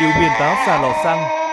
Yêu miền táo xà lò xăng.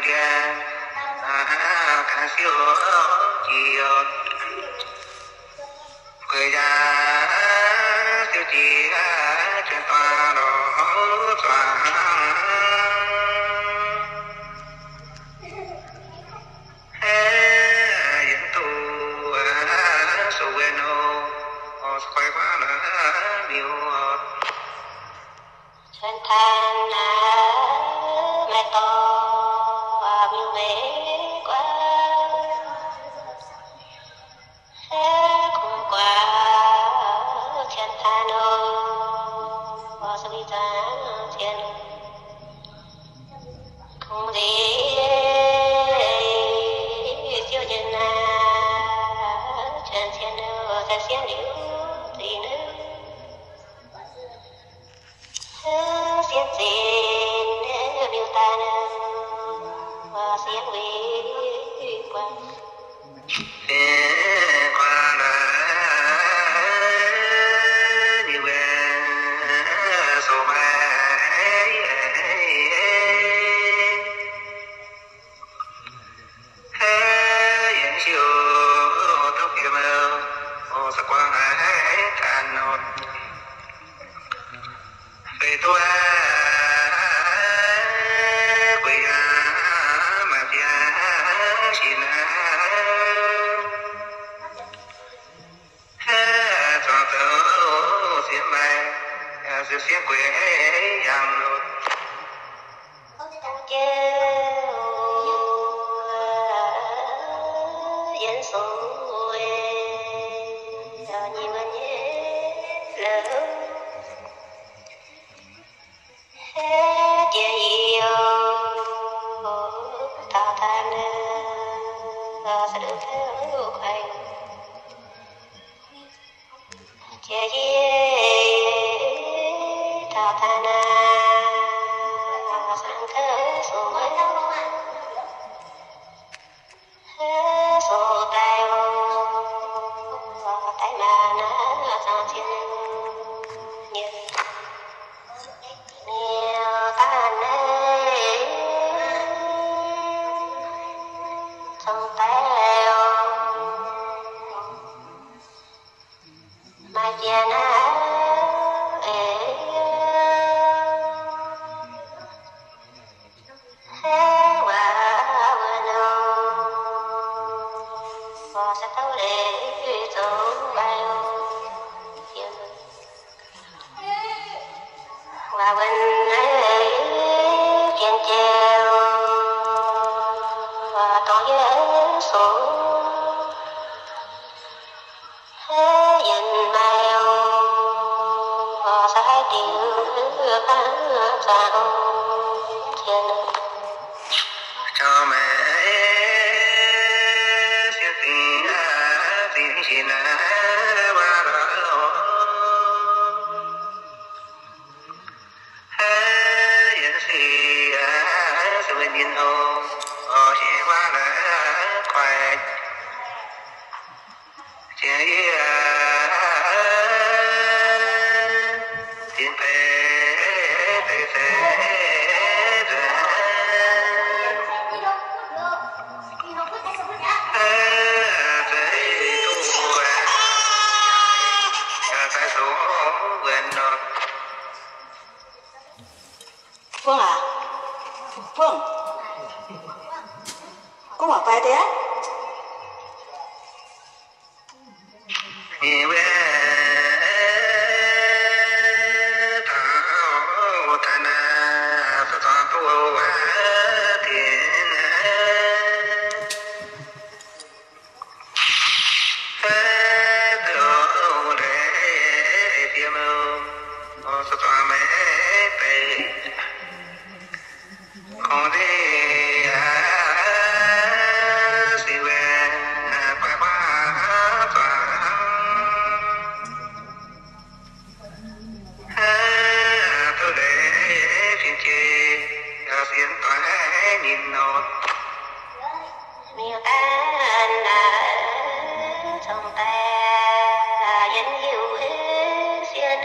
tiền cả siêu chiều quê nhà siêu chỉ trên tòa đó tòa yên tu số quen ô quay qua là miêu chân than mẹ to miêu mẹ quá cũng qua chân than ô sao bây giờ thiên không gì siêu nhân chân thiên ra xiên liễu gì nữa xiên xiên miêu ta và xiên quỷ quan qua là như số mai yên siêu tóc kia mơ sắc quang tàn nốt về tôi quỳ mà bia xin cho tớ xiên mai sự xiên quê yang nốt yên số nhiều lớn chia yêu ta than sẽ được theo khoảnh chia ta than sang thơ số tay tay mà nó sang thiên nhiên nhiều ta này trong tay mà chia na sẽ thấu để dấu bao và bên ấy trên treo và có những số yên mèo và sẽ tiêu bán dạo thiên cho mẹ siêu tình xin ba đó yên si sự nhìn ô chỉ qua là quay chỉ tin Phương à? Phương có mở tay thế á? miêu ta trong tay dân yêu xiên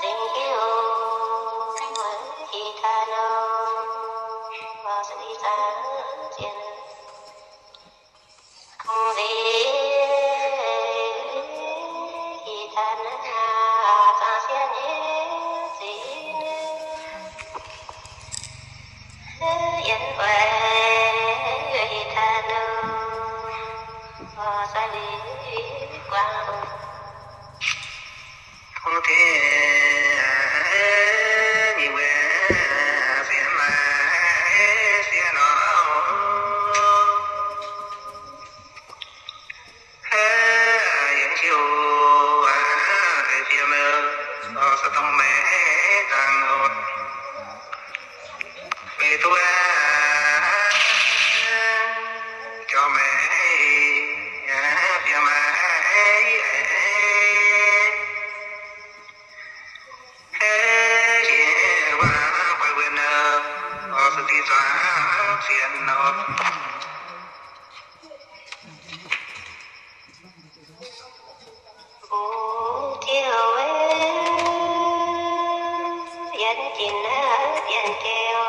tình yêu thì nhân huệ tha nô sa lý quang hùng có thể nhiều phiền lại phiền nó những chiều phiền mơ sẽ không mẹ càng ngột về tôi cho mẹ phiền mẹ sự đi ra phiền nó vũ thiêu dân chín dân kêu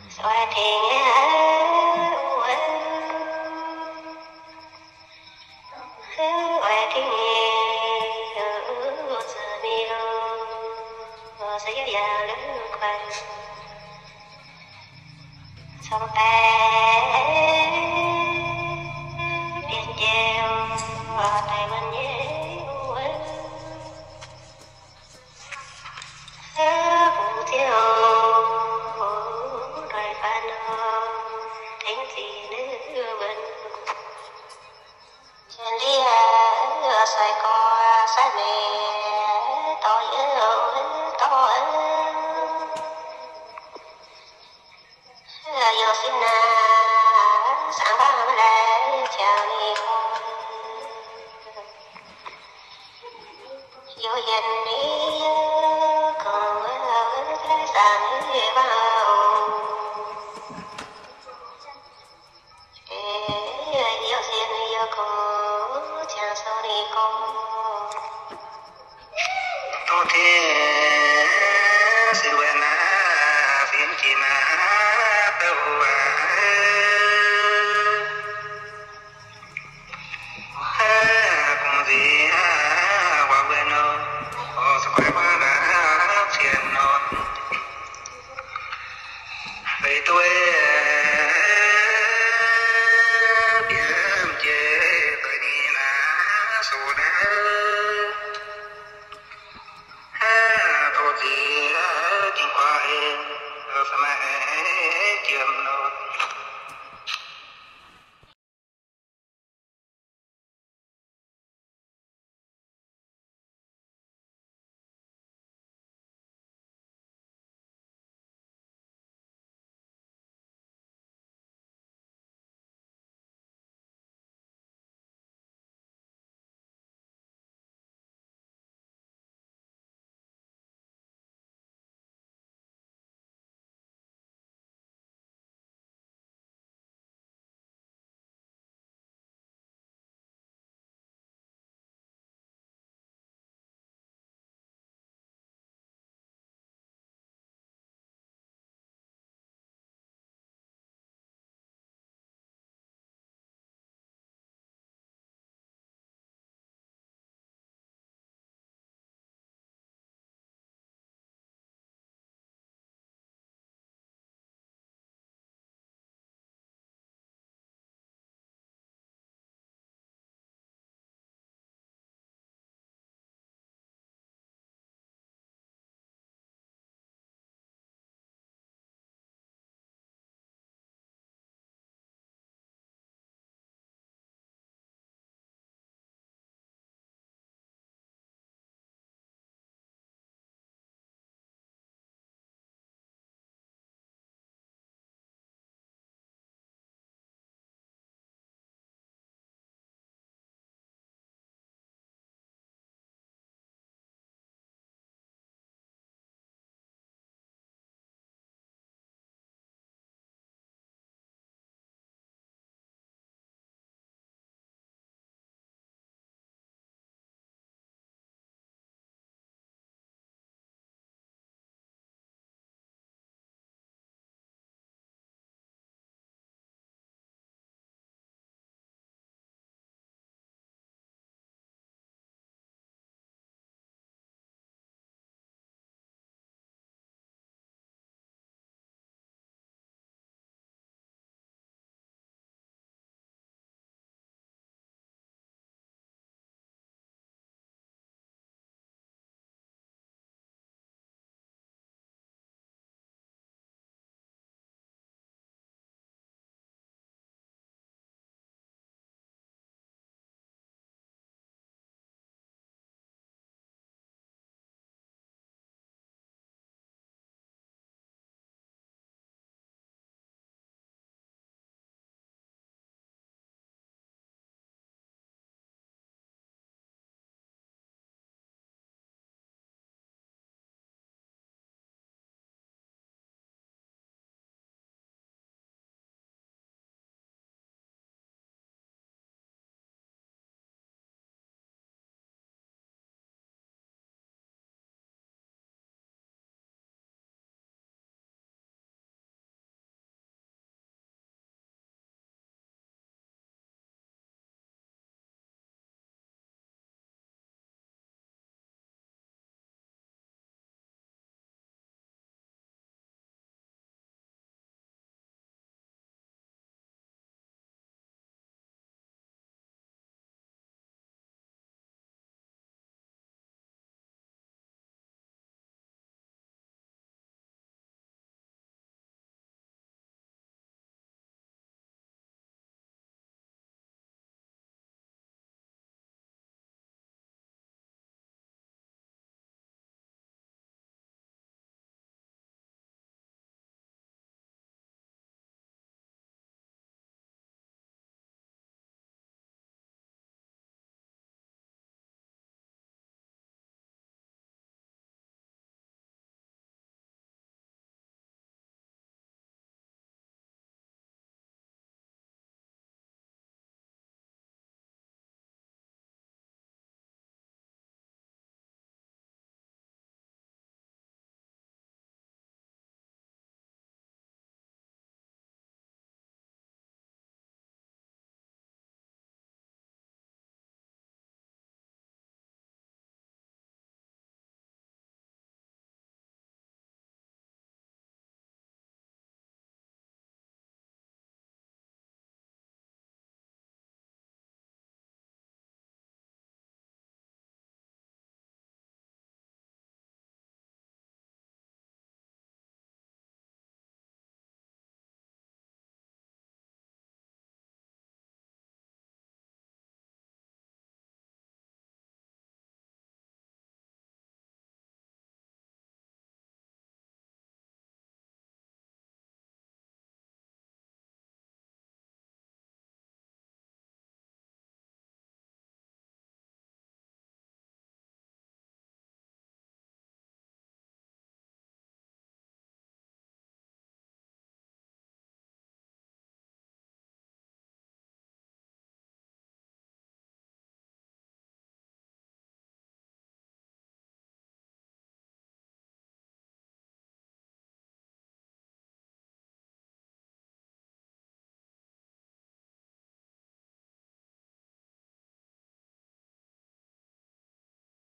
xoa thình xoa thình sự miêu sẽ giờ lớn quanh sông tay biển treo tay bên nhé vũ thiêu đòi phan thánh gì nữa bên trên đi xoay co sát mẹ tôi tôi giờ xin sáng ba mới lại chào đi con yêu dần đi còn thấy sáng đi vào yêu xin yêu cô chàng sau đi con có thể sự quen phiền chỉ mà đâu cũng gì qua bên nó sẽ phải qua đã phiền nó vậy tôi biết chế tôi đi là số đã tôi chỉ chính qua em sẽ mẹ